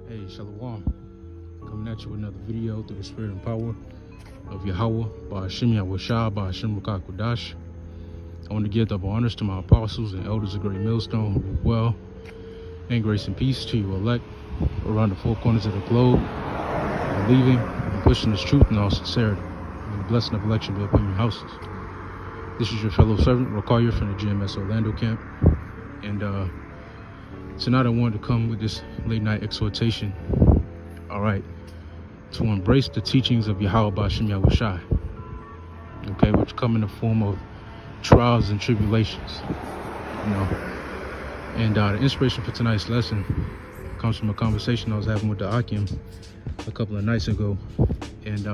Hey, Shalom. Coming at you with another video through the spirit and power of Yahweh, by Hashem Yahushua, by Hashem Ruach Kodash. I want to give double honors to my apostles and elders of Great Millstone who live well, and grace and peace to you elect around the four corners of the globe, believing and pushing this truth in all sincerity. And the blessing of election be upon your houses. This is your fellow servant, Rakaya, from the GMS Orlando camp. And tonight I wanted to come with this late night exhortation, all right, to embrace the teachings of Yahweh Ba'Shem Yahushai, okay, which come in the form of trials and tribulations, you know. And the inspiration for tonight's lesson comes from a conversation I was having with the Akim a couple of nights ago. And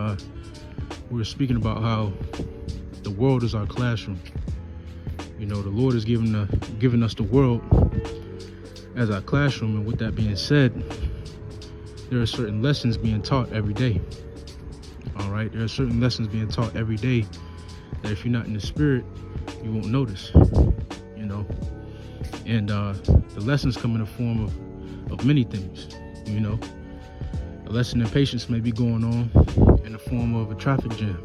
we were speaking about how the world is our classroom. You know, the Lord is giving us the world as our classroom, and with that being said, there are certain lessons being taught every day. All right, there are certain lessons being taught every day that if you're not in the spirit, you won't notice. You know, and the lessons come in the form of many things. You know, a lesson in patience may be going on in the form of a traffic jam.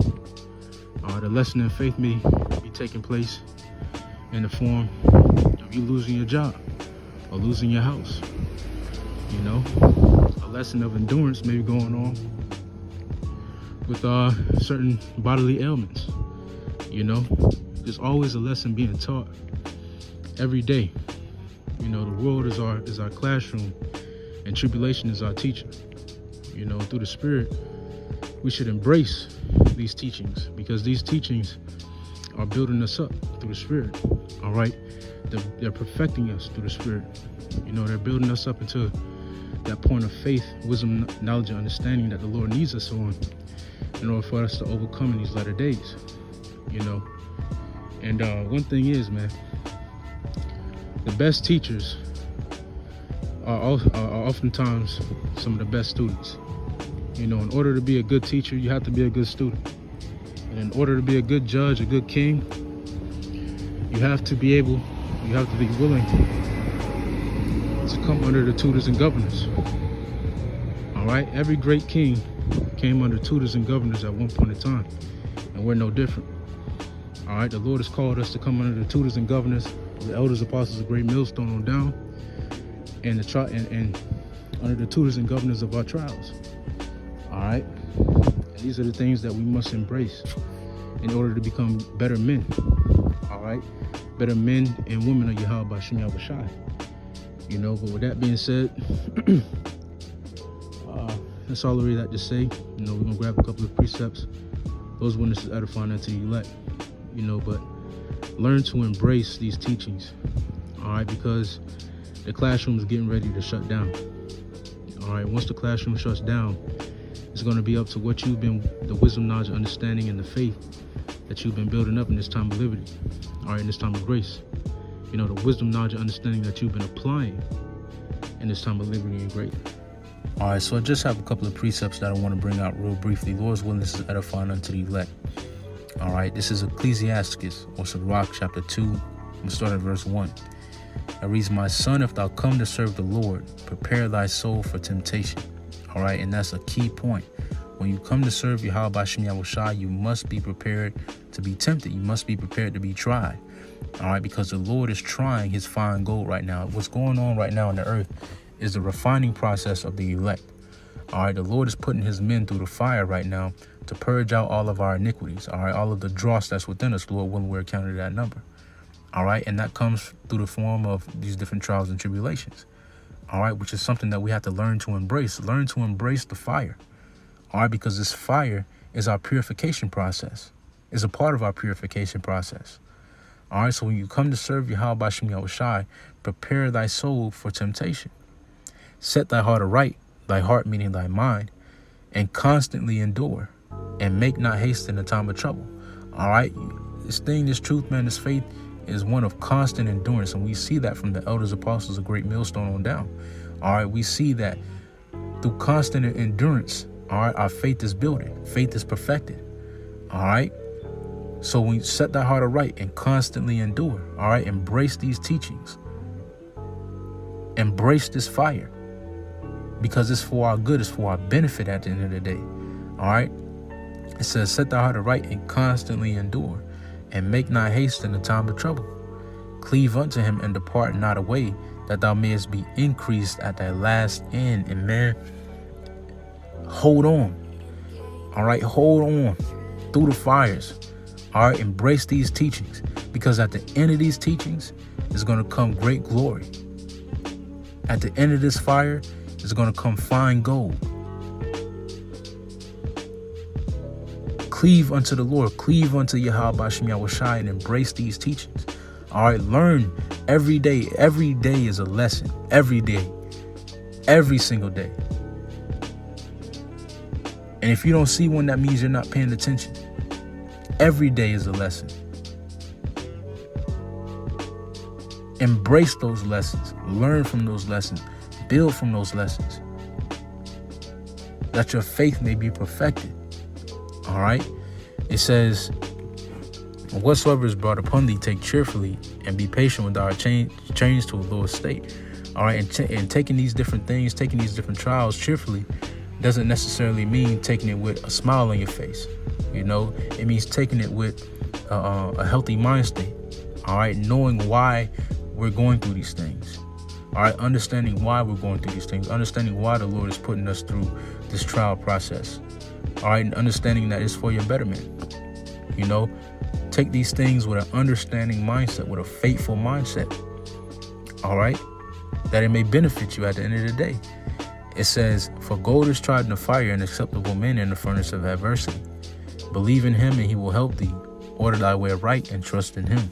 The lesson in faith may be taking place in the form of you losing your job or losing your house. You know, a lesson of endurance may be going on with certain bodily ailments. You know, there's always a lesson being taught every day. You know, the world is our classroom, and tribulation is our teacher. You know, through the spirit, we should embrace these teachings, because these teachings are building us up through the spirit. All right, they're perfecting us through the spirit. You know, they're building us up into that point of faith, wisdom, knowledge, and understanding that the Lord needs us on in order for us to overcome in these latter days. You know, and one thing is, man, the best teachers are oftentimes some of the best students. You know, in order to be a good teacher, you have to be a good student. And in order to be a good judge, a good king, you have to be willing to come under the tutors and governors. All right, every great king came under tutors and governors at one point in time, and we're no different. All right, the Lord has called us to come under the tutors and governors, the elders, apostles of Great Millstone on down, and under the tutors and governors of our trials. All right, and these are the things that we must embrace in order to become better men. All right, better men and women of Yahweh Ba'Shem Yahushai. You know, but with that being said, that's all I really like to say. You know, we're gonna grab a couple of precepts. Those witnesses edifying unto the elect. You know, but learn to embrace these teachings. All right, because the classroom is getting ready to shut down. All right, once the classroom shuts down, it's going to be up to what you've been, the wisdom, knowledge, understanding, and the faith that you've been building up in this time of liberty. All right, in this time of grace. You know, the wisdom, knowledge, and understanding that you've been applying in this time of liberty and grace. All right, so I just have a couple of precepts that I want to bring out real briefly. Lord's willing, this is edifying unto the elect. All right, this is Ecclesiasticus, or Sirach, chapter 2. I'm going to start at verse 1. It reads, "My son, if thou come to serve the Lord, prepare thy soul for temptation." All right, and that's a key point. When you come to serve Yahweh Ba'Shem Yahushai, you must be prepared to be tempted. You must be prepared to be tried. All right, because the Lord is trying his fine gold right now. What's going on right now on the earth is the refining process of the elect. All right, the Lord is putting his men through the fire right now to purge out all of our iniquities. All right, all of the dross that's within us, Lord, when we're counted that number. All right, and that comes through the form of these different trials and tribulations. All right, which is something that we have to learn to embrace. Learn to embrace the fire. All right, because this fire is our purification process, is a part of our purification process. All right, so when you come to serve Yahweh Ba'Shem Yahushai, prepare thy soul for temptation. Set thy heart aright, thy heart meaning thy mind, and constantly endure, and make not haste in the time of trouble. All right, this truth, man, this faith is one of constant endurance, and we see that from the elders, apostles of Great Millstone on down. All right, we see that through constant endurance, all right, our faith is building, faith is perfected. All right, so when you set that heart aright and constantly endure, all right, embrace these teachings, embrace this fire. because it's for our good, it's for our benefit at the end of the day. All right. It says, set thy heart aright and constantly endure, and make not haste in the time of trouble. Cleave unto him and depart not away, that thou mayest be increased at thy last end. And man, hold on. All right, hold on through the fires. All right, embrace these teachings, because at the end of these teachings is going to come great glory. At the end of this fire is going to come fine gold. Cleave unto the Lord, cleave unto Yahweh Ba'ashem Yahushai, and embrace these teachings. All right, learn every day. Every day is a lesson. Every day, every single day. And if you don't see one, that means you're not paying attention. Every day is a lesson. Embrace those lessons. Learn from those lessons. Build from those lessons, that your faith may be perfected. All right. It says, whatsoever is brought upon thee, take cheerfully, and be patient with our change to a lower state. All right. And taking these different things, taking these different trials cheerfully doesn't necessarily mean taking it with a smile on your face. You know, it means taking it with a healthy mind state. All right. Knowing why we're going through these things. All right. Understanding why we're going through these things. Understanding why the Lord is putting us through this trial process. All right. And understanding that it's for your betterment. You know, take these things with an understanding mindset, with a faithful mindset. All right. That it may benefit you at the end of the day. It says, for gold is tried in the fire, and acceptable men in the furnace of adversity. Believe in him and he will help thee. Order thy way right and trust in him.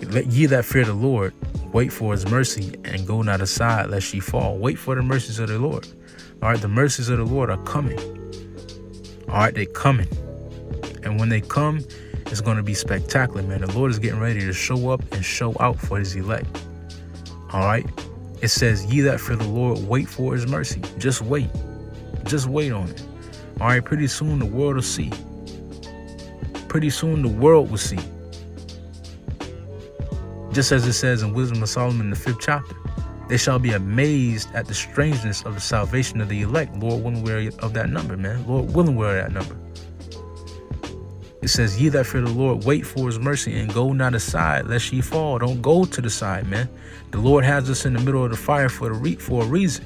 Let ye that fear the Lord wait for his mercy, and go not aside lest ye fall. Wait for the mercies of the Lord. All right, the mercies of the Lord are coming. All right, they're coming. And when they come, it's going to be spectacular, man. The Lord is getting ready to show up and show out for his elect. All right. It says, ye that fear the Lord, wait for his mercy. Just wait. Just wait on it. All right. Pretty soon the world will see. Pretty soon the world will see. Just as it says in Wisdom of Solomon in the 5th chapter, they shall be amazed at the strangeness of the salvation of the elect. Lord willing, we're of that number, man. Lord willing, we're of that number. It says, ye that fear the Lord, wait for his mercy, and go not aside lest ye fall. Don't go to the side, man. The Lord has us in the middle of the fire for a reason.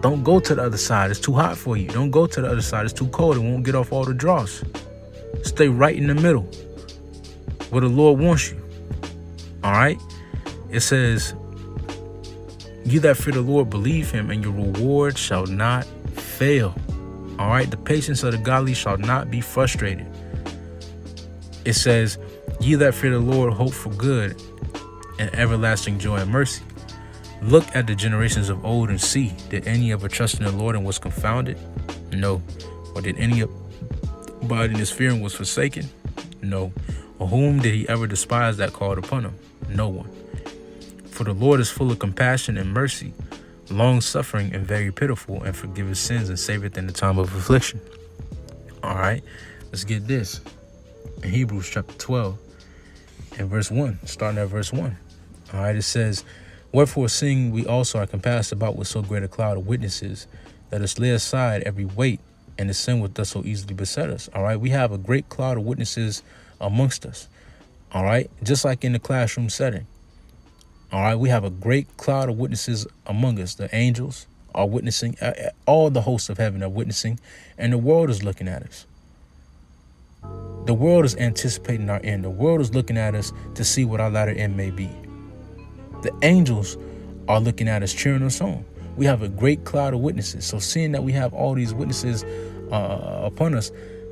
Don't go to the other side. It's too hot for you. Don't go to the other side. It's too cold. It won't get off all the dross. Stay right in the middle where the Lord wants you. All right. It says, ye that fear the Lord, believe him, and your reward shall not fail. All right. The patience of the godly shall not be frustrated. It says, ye that fear the Lord, hope for good and everlasting joy and mercy. Look at the generations of old and see, did any ever trust in the Lord and was confounded? No. Or did any abide in his fear and was forsaken? No. Or whom did he ever despise that called upon him? No one. For the Lord is full of compassion and mercy, long-suffering and very pitiful, and forgiveth sins and saveth in the time of affliction. All right, let's get this. In Hebrews chapter 12 and verse 1, starting at verse 1. All right, it says, wherefore, seeing we also are compassed about with so great a cloud of witnesses, let us lay aside every weight and the sin which does so easily beset us. All right, we have a great cloud of witnesses amongst us. All right, just like in the classroom setting. All right, we have a great cloud of witnesses among us. The angels are witnessing, all the hosts of heaven are witnessing, and the world is looking at us. The world is anticipating our end. The world is looking at us to see what our latter end may be. The angels are looking at us, cheering us on. We have a great cloud of witnesses. So seeing that we have all these witnesses upon us,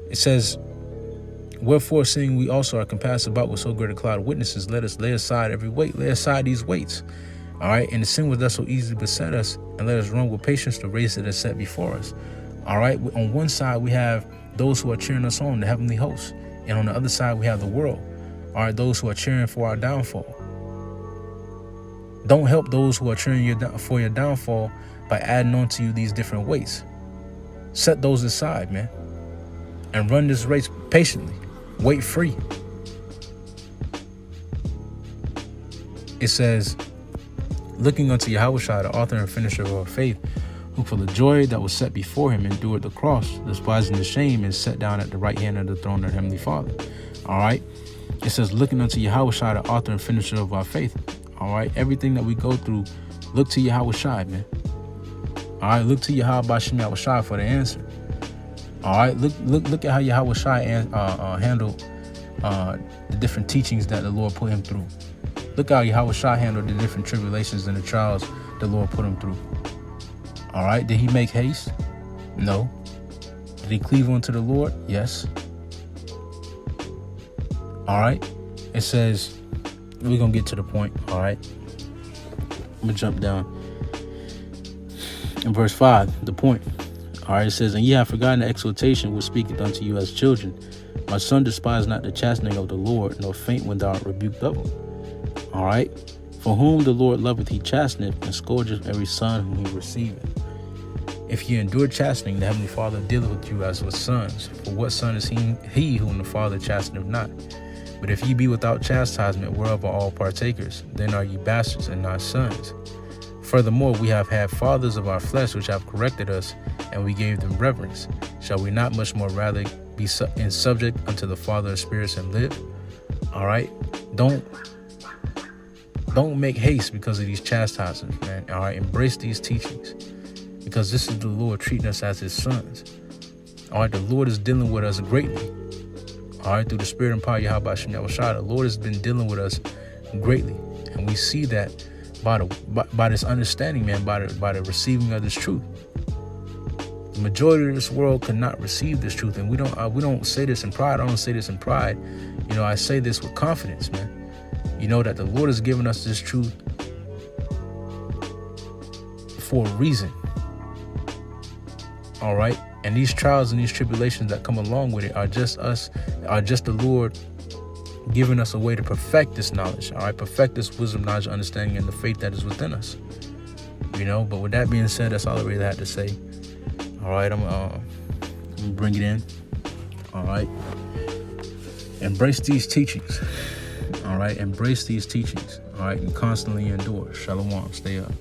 it says, wherefore, seeing we also are compassed about with so great a cloud of witnesses, let us lay aside every weight. Lay aside these weights. All right. And the sin which does so easily beset us, and let us run with patience the race that is set before us. All right. On one side, we have those who are cheering us on, the heavenly hosts. And on the other side, we have the world. All right. Those who are cheering for our downfall. Don't help those who are cheering for your downfall by adding on to you these different weights. Set those aside, man. And run this race patiently. Wait free. It says, looking unto Yahushua, the author and finisher of our faith, who for the joy that was set before him endured the cross, despising the shame, and sat down at the right hand of the throne of the Heavenly Father. All right. It says, looking unto Yahushua, the author and finisher of our faith. All right. Everything that we go through, look to Yahushua, man. All right. Look to Yahushua for the answer. All right. Look at how Yahushua handled the different teachings that the Lord put him through. Look how Yahushua handled the different tribulations and the trials the Lord put him through. All right. Did he make haste? No. Did he cleave unto the Lord? Yes. All right. It says, we're going to get to the point. All right. I'm going to jump down. In verse 5, the point. All right. It says, and ye have forgotten the exhortation which speaketh unto you as children. My son, despise not the chastening of the Lord, nor faint when thou art rebuked of him. All right. For whom the Lord loveth, he chasteneth, and scourgeth every son whom he receiveth. If ye endure chastening, the Heavenly Father dealeth with you as with sons. For what son is he whom the Father chasteneth not? But if ye be without chastisement, whereof are all partakers, then are ye bastards and not sons. Furthermore, we have had fathers of our flesh which have corrected us, and we gave them reverence. Shall we not much more rather be in subject unto the Father of spirits and live? All right. Don't make haste because of these chastisements, man. All right. Embrace these teachings, because this is the Lord treating us as his sons. All right. The Lord is dealing with us greatly. All right. Through the spirit and power of Yahweh Shem Yahushua, the Lord has been dealing with us greatly. And we see that by this understanding, man, by the receiving of this truth. The majority of this world cannot receive this truth, and we don't say this in pride. I don't say this in pride. You know, I say this with confidence, man. You know that the Lord has given us this truth for a reason. All right, and these trials and these tribulations that come along with it are just the Lord giving us a way to perfect this knowledge. All right, perfect this wisdom, knowledge, understanding, and the faith that is within us. You know, but with that being said, that's all I really had to say. All right, I'm gonna bring it in. All right, embrace these teachings. All right, embrace these teachings. All right, and constantly endure. Shalom. Stay up.